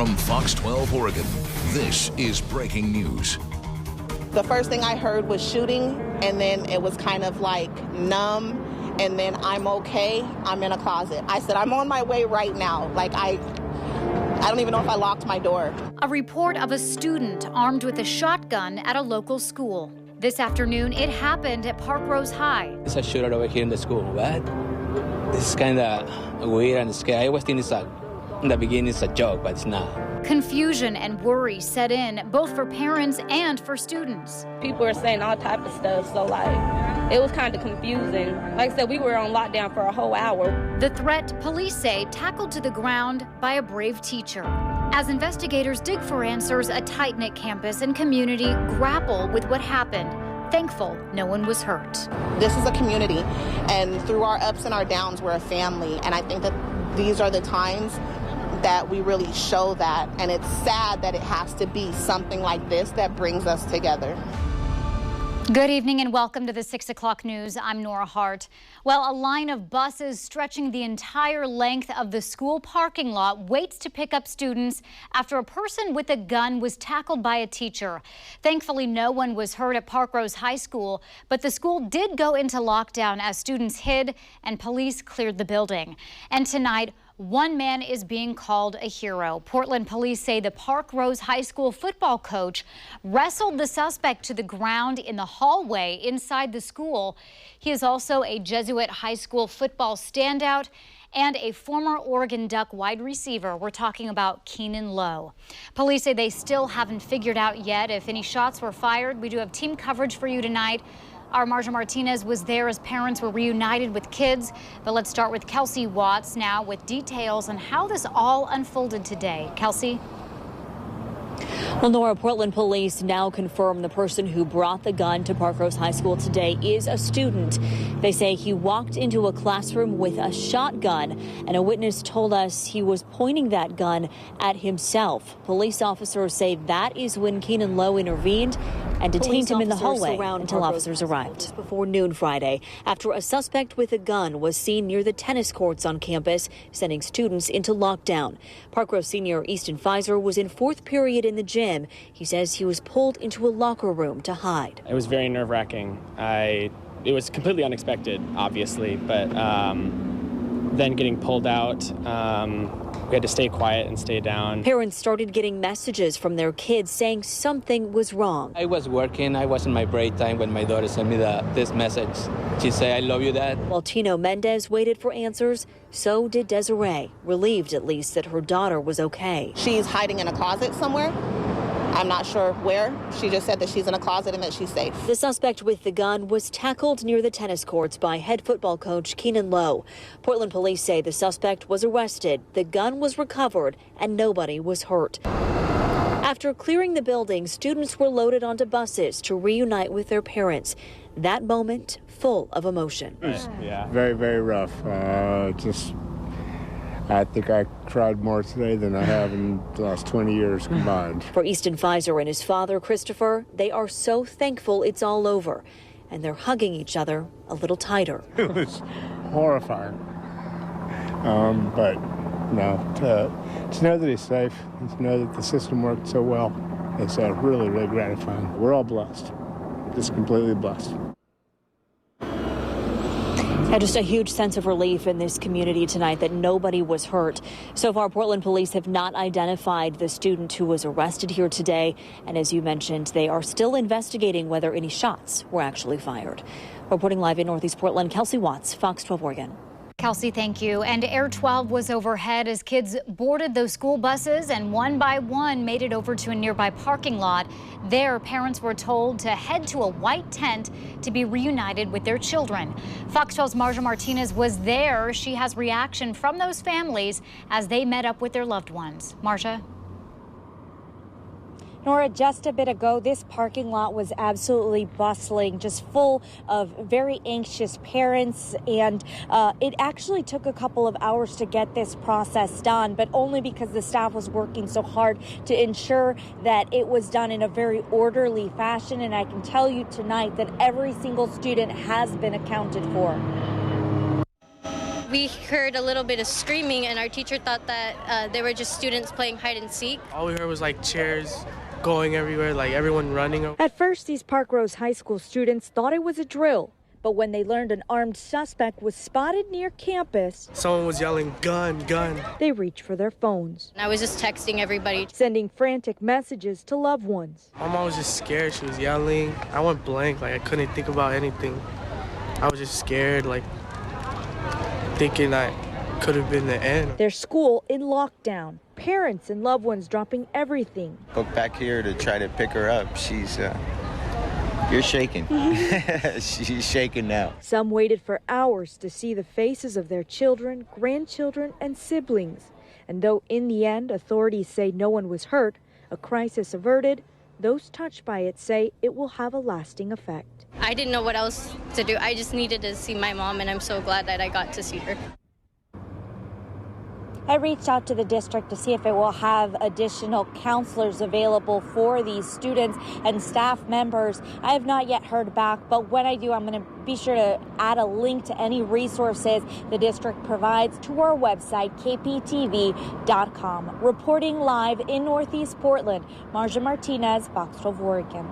From Fox 12 Oregon, this is breaking news. The first thing I heard was shooting, and then it was kind of like numb, and then I'm okay, I'm in a closet. I said, I'm on my way right now. Like, I don't even know if I locked my door. A report of a student armed with a shotgun at a local school. This afternoon, it happened at Parkrose High. There's a shooter over here in the school. What? This is kind of weird and scary. I was thinking in the beginning it's a joke, but it's not. Confusion and worry set in, both for parents and for students. People are saying all type of stuff, so it was kind of confusing. Like I said, we were on lockdown for a whole hour. The threat, police say, tackled to the ground by a brave teacher. As investigators dig for answers, a tight-knit campus and community grapple with what happened. Thankful no one was hurt. This is a community, and through our ups and our downs, we're a family. And I think that these are the times that we really show that. And it's sad that it has to be something like this that brings us together. Good evening and welcome to the 6 o'clock news. I'm Nora Hart. Well, a line of buses stretching the entire length of the school parking lot waits to pick up students after a person with a gun was tackled by a teacher. Thankfully, no one was hurt at Parkrose High School, but the school did go into lockdown as students hid and police cleared the building. And tonight, one man is being called a hero. Portland police say the Parkrose High School football coach wrestled the suspect to the ground in the hallway inside the school. He is also a Jesuit high school football standout and a former Oregon Duck wide receiver. We're talking about Keenan Lowe. Police say they still haven't figured out yet if any shots were fired. We do have team coverage for you tonight. Our MARJA Martinez was there as parents were reunited with kids. But let's start with KELSEY Watts now with details on how this all unfolded today. KELSEY? Well, Nora, Portland police now confirm the person who brought the gun to Parkrose High School today is a student. They say he walked into a classroom with a shotgun, and a witness told us he was pointing that gun at himself. Police officers say that is when Keenan Lowe intervened and detained him in the hallway until officers arrived. Before noon Friday, after a suspect with a gun was seen near the tennis courts on campus, sending students into lockdown. Parkrose senior Easton Pfizer was in fourth period in the gym. He says he was pulled into a locker room to hide. It was very nerve-wracking. It was completely unexpected, obviously, but then getting pulled out, we had to stay quiet and stay down. Parents started getting messages from their kids saying something was wrong. I was working. I was in my break time when my daughter sent me this message. She said, "I love you, Dad." While Tino Mendez waited for answers, so did Desiree, relieved at least that her daughter was okay. She's hiding in a closet somewhere. I'm not sure where. She just said that she's in a closet and that she's safe. The suspect with the gun was tackled near the tennis courts by head football coach Keenan Lowe. Portland police say the suspect was arrested, the gun was recovered, and nobody was hurt. After clearing the building, students were loaded onto buses to reunite with their parents. That moment full of emotion. Yeah. Very, very rough. I think I cried more today than I have in the last 20 years combined. For Easton Pfizer and his father, Christopher, they are so thankful it's all over, and they're hugging each other a little tighter. It was horrifying. But no, to know that he's safe, and to know that the system worked so well, it's really, really gratifying. We're all blessed, just completely blessed. Just a huge sense of relief in this community tonight that nobody was hurt. So far, Portland police have not identified the student who was arrested here today. And as you mentioned, they are still investigating whether any shots were actually fired. Reporting live in Northeast Portland, KELSEY Watts, Fox 12 Oregon. KELSEY, thank you. And Air 12 was overhead as kids boarded those school buses and one by one made it over to a nearby parking lot. There, parents were told to head to a white tent to be reunited with their children. Fox 12's MARJA Martinez was there. She has reaction from those families as they met up with their loved ones. MARJA? Nora, just a bit ago, this parking lot was absolutely bustling, just full of very anxious parents. And it actually took a couple of hours to get this process done, but only because the staff was working so hard to ensure that it was done in a very orderly fashion. And I can tell you tonight that every single student has been accounted for. We heard a little bit of screaming, and our teacher thought that they were just students playing hide and seek. All we heard was like chairs going everywhere, like everyone running. At first, these Parkrose High School students thought it was a drill. But when they learned an armed suspect was spotted near campus, someone was yelling, "Gun, gun." They reached for their phones. I was just texting everybody, sending frantic messages to loved ones. My mom was just scared. She was yelling. I went blank, like I couldn't think about anything. I was just scared, like thinking that could have been the end. Their school in lockdown. Parents and loved ones dropping everything. Booked back here to try to pick her up. She's you're shaking. She's shaking now. Some waited for hours to see the faces of their children, grandchildren, and siblings. And though in the end authorities say no one was hurt, a crisis averted, those touched by it say it will have a lasting effect. I didn't know what else to do. I just needed to see my mom, and I'm so glad that I got to see her. I reached out to the district to see if it will have additional counselors available for these students and staff members. I have not yet heard back, but when I do, I'm going to be sure to add a link to any resources the district provides to our website, kptv.com. Reporting live in Northeast Portland, MARJA Martinez, Fox 12 Oregon.